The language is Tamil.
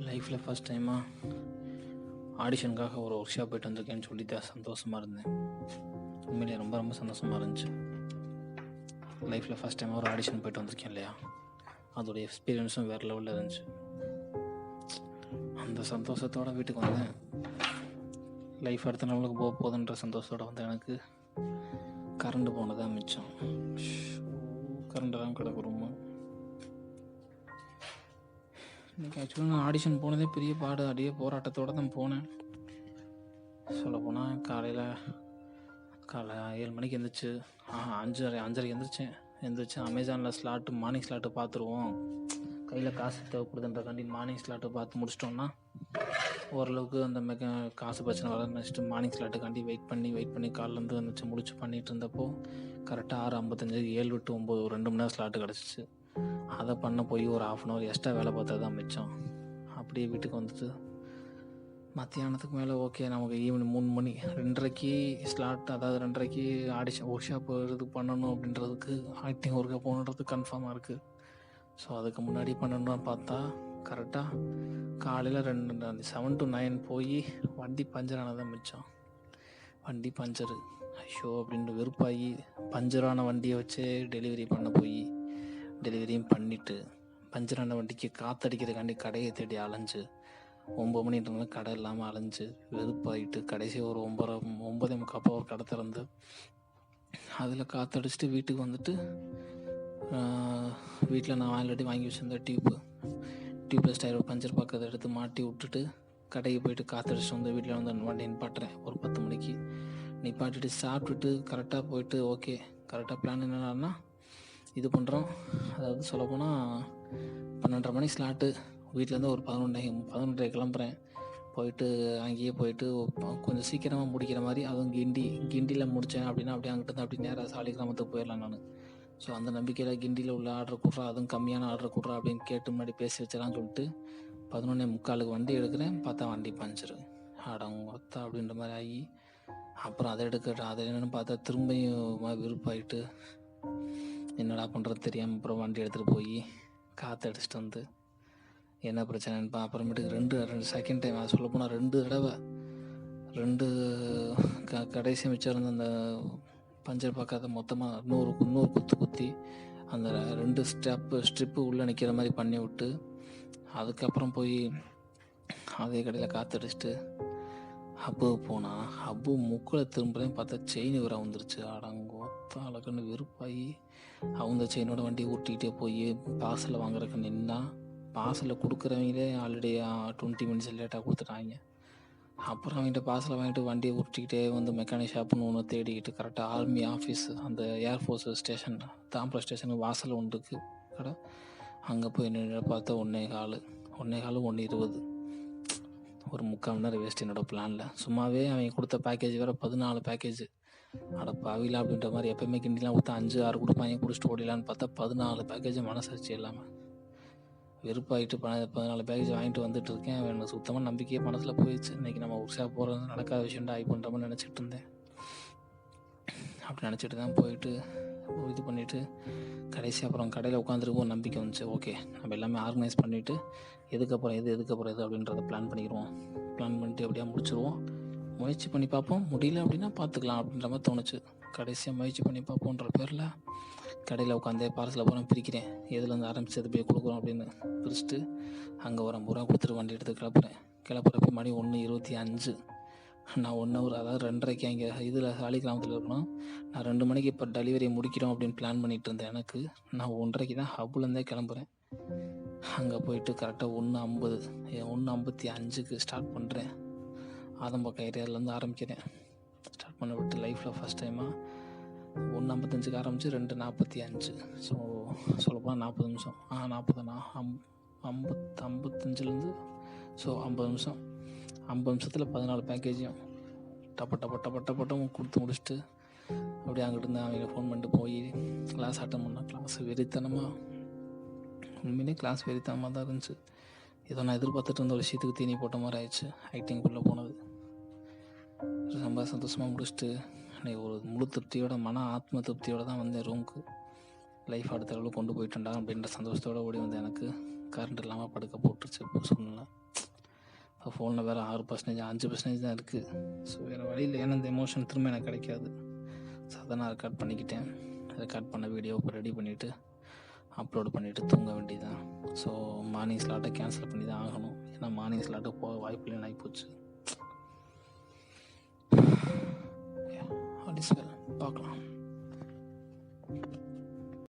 லைஃப்பில் ஃபஸ்ட் டைமாக ஆடிஷனுக்காக ஒரு ஒர்க் ஷாப் போய்ட்டு வந்திருக்கேன்னு சொல்லிட்டு சந்தோஷமாக இருந்தேன். உண்மையிலே ரொம்ப ரொம்ப சந்தோஷமாக இருந்துச்சு. லைஃப்பில் ஃபஸ்ட் டைமாக ஒரு ஆடிஷன் போய்ட்டு வந்திருக்கேன் இல்லையா, அதோடைய எக்ஸ்பீரியன்ஸும் வேறு லெவலில் இருந்துச்சு. அந்த சந்தோஷத்தோடு வீட்டுக்கு வந்தேன். லைஃப் அடுத்த லெவலுக்கு போக போகுதுன்ற சந்தோஷத்தோடு வந்து எனக்கு கரண்ட் போனதான் மிச்சம். கரண்டெல்லாம் கிடக்கு ரொம்ப. இன்றைக்கி ஆக்சுவலாக நான் ஆடிஷன் போனதே பெரிய பாடு, அடியே போராட்டத்தோடு தான் போனேன். சொல்லப்போனால் காலையில் 7 மணிக்கு எழுந்திரிச்சு 5:30 எழுந்திரிச்சு அமேசானில் ஸ்லாட்டு, மார்னிங் ஸ்லாட்டு பார்த்துருவோம், கையில் காசு தேவைப்படுதுன்றக்காண்டி மார்னிங் ஸ்லாட்டு பார்த்து முடிச்சிட்டோம்னா ஓரளவுக்கு அந்த காசு பிரச்சனை வர நினச்சிட்டு மார்னிங் ஸ்லாட்டுக்காண்டி வெயிட் பண்ணி காலிலேருந்து வந்துச்சு முடிச்சு பண்ணிகிட்டு இருந்தப்போ கரெக்டாக 6:55 7 to 9 ஒரு 2 மணி நேரம் ஸ்லாட்டு கிடச்சிச்சு. அதை பண்ண போய் ஒரு 1/2 hour எக்ஸ்ட்ரா வேலை பார்த்தா தான் மிச்சம். அப்படியே வீட்டுக்கு வந்துட்டு மத்தியானத்துக்கு மேலே ஓகே நமக்கு ஈவினிங் 3 மணி 2:30க்கு ஸ்லாட், அதாவது 2:30க்கு ஆடிஷன் ஒர்க் ஷாப் இது பண்ணணும் அப்படின்றதுக்கு ஆக்டிங் ஒர்க்காக போகணுன்றது கன்ஃபார்மாக இருக்குது. ஸோ அதுக்கு முன்னாடி பண்ணணும்னு பார்த்தா கரெக்டாக காலையில் 7 to 9 போய் வண்டி பஞ்சர் ஆனதான் மிச்சம். வண்டி பஞ்சரு, ஐயோ அப்படின்ட்டு வெறுப்பாகி பஞ்சரான வண்டியை வச்சு டெலிவரி பண்ண போய் டெலிவரியும் பண்ணிவிட்டு பஞ்சரான வண்டிக்கு காற்றடிக்கிறதுக்காண்டி கடையை தேடி அலைஞ்சு 9 மணின்றதுனால கடை இல்லாமல் அலைஞ்சு வெறுப்பாகிட்டு கடைசி ஒரு 9:45 ஒரு கடை திறந்து அதில் காற்றடிச்சிட்டு வீட்டுக்கு வந்துட்டு வீட்டில் நான் ஆல்ரெடி வாங்கி வச்சுருந்த டியூப்லெஸ் டயர் பஞ்சர் பக்கத்தை எடுத்து மாட்டி விட்டுட்டு கடைக்கு போயிட்டு காற்றடிச்சிட்டு வந்து வீட்டில் வந்து வண்டி நிப்பாட்டுறேன். ஒரு 10 மணிக்கு நிப்பாட்டிட்டு சாப்பிட்டுட்டு கரெக்டாக போயிட்டு ஓகே கரெக்டாக பிளான் என்னன்னா இது பண்ணுறோம். அதாவது சொல்லப்போனால் 12:30 மணி ஸ்லாட்டு, வீட்டிலேருந்து ஒரு 11:30 கிளம்புறேன். போயிட்டு அங்கேயே போயிட்டு கொஞ்சம் சீக்கிரமாக முடிக்கிற மாதிரி, அதுவும் கிண்டியில் முடித்தேன் அப்படின்னா அப்படியே அங்கிட்டு அப்படி நேராக சாலிகிராமத்துக்கு போயிடலாம் நான். ஸோ அந்த நம்பிக்கையில் கிண்டியில் உள்ள ஆர்டர் கொடுறா, அதுவும் கம்மியான ஆர்டர் கொடுறா அப்படின்னு கேட்டு முன்னாடி பேசி வச்சிடலான்னு சொல்லிட்டு 11:45 வண்டி எடுக்கிறேன். பார்த்தா வண்டி பஞ்சரு, அடங்கொத்தா அப்படின்ற மாதிரி ஆகி அப்புறம் அதை என்னென்னு பார்த்தா திரும்பியும் விருப்பாயிட்டு என்னடா பண்ணுறது தெரியாமல் அப்புறம் வண்டி எடுத்துகிட்டு போய் காற்று அடிச்சிட்டு வந்து என்ன பிரச்சனைன்னு அப்புறமேட்டுக்கு 2 செகண்ட் டைம் அதை சொல்ல போனால் 2 தடவை கடைசி மிச்சம் இருந்த அந்த பஞ்சர் பார்க்காத மொத்தமாக இன்னொரு குத்தி அந்த 2 ஸ்ட்ரிப்பு உள்ளே நிற்கிற மாதிரி பண்ணி விட்டு அதுக்கப்புறம் போய் அதே கடையில் காற்றடிச்சிட்டு ஹப்பு போனால் ஹப்பு முக்கில் திரும்புறேன் பார்த்தா செயின் வேற வந்துருச்சு. அடங்கோத்தா அழகுன்னு வெறுப்பாகி அவங்க செயினோட வண்டி ஊட்டிகிட்டே போய் பார்சலில் வாங்குறதுக்கு நின்னா பார்சலில் கொடுக்குறவங்களே ஆல்ரெடி 20 minutes லேட்டாக கொடுத்துட்டாங்க. அப்புறம் அவங்ககிட்ட பார்சலை வாங்கிட்டு வண்டியை உருட்டிக்கிட்டே வந்து மெக்கானிக் ஷாப்புன்னு ஒன்று தேடிக்கிட்டு கரெக்டாக ஆர்மி ஆஃபீஸ், அந்த ஏர்ஃபோர்ஸ் ஸ்டேஷன், தாம்பரம் ஸ்டேஷனுக்கு வாசல் ஒன்று இருக்குது கடை, அங்கே போய் நின்று பார்த்தா 1:15 1:20 ஒரு 3/4 மணி நேரம் வேஸ்ட் என்னோடய பிளானில். சும்மாவே அவங்க கொடுத்த பேக்கேஜ் வேறு 14 பேக்கேஜ். அட பாவிலா அப்படின்ற மாதிரி எப்போயுமே கிண்டிலாம் கொடுத்தா 5-6 கொடுப்பாங்க, குடிச்சிட்டு ஓடிலான்னு பார்த்தா 14 பேக்கேஜ் மனசாட்சி இல்லாமல் வெறுப்பாகிட்டு 14 பேக்கேஜ் வாங்கிட்டு வந்துட்டு இருக்கேன். எனக்கு சுத்தமாக நம்பிக்கையே மனசில் போயிடுச்சு. இன்றைக்கி நம்ம ஒர்க் ஷாப் போகிறது நடக்காத விஷயம்டா ஆகி பண்ணுற மாதிரி நினச்சிட்டு இருந்தேன். அப்படி நினச்சிட்டு தான் போயிட்டு இது பண்ணிவிட்டு கடைசி அப்புறம் கடையில் உட்காந்துருக்கும் நம்பிக்கை வந்துச்சு. ஓகே நம்ம எல்லாமே ஆர்கனைஸ் பண்ணிவிட்டு எதுக்கப்புறம் இது அப்படின்றத பிளான் பண்ணிட்டு எப்படியா முடிச்சிடுவோம், முயற்சி பண்ணி பார்ப்போம், முடியல அப்படின்னா பார்த்துக்கலாம் அப்படின்ற மாதிரி தோணுச்சு. கடைசியாக முயற்சி பண்ணி பார்ப்போன்ற பேரில் கடையில் உட்காந்தே பார்சலில் போகிறேன், பிரிக்கிறேன், எதுலேருந்து ஆரம்பித்து எது போய் கொடுக்குறோம் அப்படின்னு பிரிச்சுட்டு அங்கே ஒரு 50 ரூபா கொடுத்துட்டு வண்டி எடுத்து கிளப்புறப்ப மணி 1:25. நான் 1 hour, அதாவது 2:30க்கு அங்கே இதில் சாலிகிராமத்தில் இருக்கணும். நான் 2 மணிக்கு இப்போ டெலிவரி முடிக்கிறோம் அப்படின்னு பிளான் பண்ணிகிட்டு இருந்தேன். எனக்கு நான் 1:30க்கு தான் ஹப்புலேருந்தே கிளம்புறேன். அங்கே போயிட்டு கரெக்டாக 1:55க்கு ஸ்டார்ட் பண்ணுறேன். ஆதம்பக்கம் ஏரியாவிலேருந்து ஆரம்பிக்கிறேன். ஸ்டார்ட் பண்ண விட்டு லைஃப்பில் ஃபஸ்ட் டைமாக 1:55க்கு ஆரம்பித்து 2:45. ஸோ சொல்லப்போனால் 40 நிமிஷம் 55லேருந்து ஸோ 50 நிமிஷம் 50 நிமிஷத்தில் 14 பேக்கேஜையும் டப்பட்டும் கொடுத்து முடிச்சுட்டு அப்படியே அங்கிட்டு இருந்து அவங்க ஃபோன் பண்ணிட்டு போய் கிளாஸ் அட்டன் பண்ணால் கிளாஸ் வெறித்தனமாக தான் இருந்துச்சு. ஏதோ நான் எதிர்பார்த்துட்டு இருந்த ஒரு விஷயத்துக்கு தீனி போட்ட மாதிரி ஆயிடுச்சு. ஆக்டிங்குள்ளே போனது ரொம்ப சந்தோஷமாக முடிச்சுட்டு ஒரு முழு திருப்தியோட, ஆத்ம திருப்தியோடு தான் வந்தேன் ரூமுக்கு. லைஃப் அடுத்த லெவலுக்கு கொண்டு போயிட்டுண்டா அப்படின்ற சந்தோஷத்தோடு ஓடி வந்து எனக்கு கரண்ட் இல்லாமல் படுக்க போட்டுருச்சு இப்போ சூழ்நிலை. இப்போ ஃபோனில் வேறு 6%, 5% தான் இருக்குது. ஸோ வேறு வழியில் ஏன்னா இந்த எமோஷன் திரும்ப எனக்கு கிடைக்காது. ஸோ அதை நான் ரெக்கார்ட் பண்ணிக்கிட்டேன். ரெக்கார்ட் பண்ண வீடியோ இப்போ ரெடி பண்ணிவிட்டு அப்லோட் பண்ணிவிட்டு தூங்க வேண்டியதான். ஸோ மார்னிங் ஸ்லாட்டை கேன்சல் பண்ணி தான் ஆகணும். ஏன்னா மார்னிங் ஸ்லாட்டுக்கு போக வாய்ப்பு இல்லைன்னு ஆகிப்போச்சு.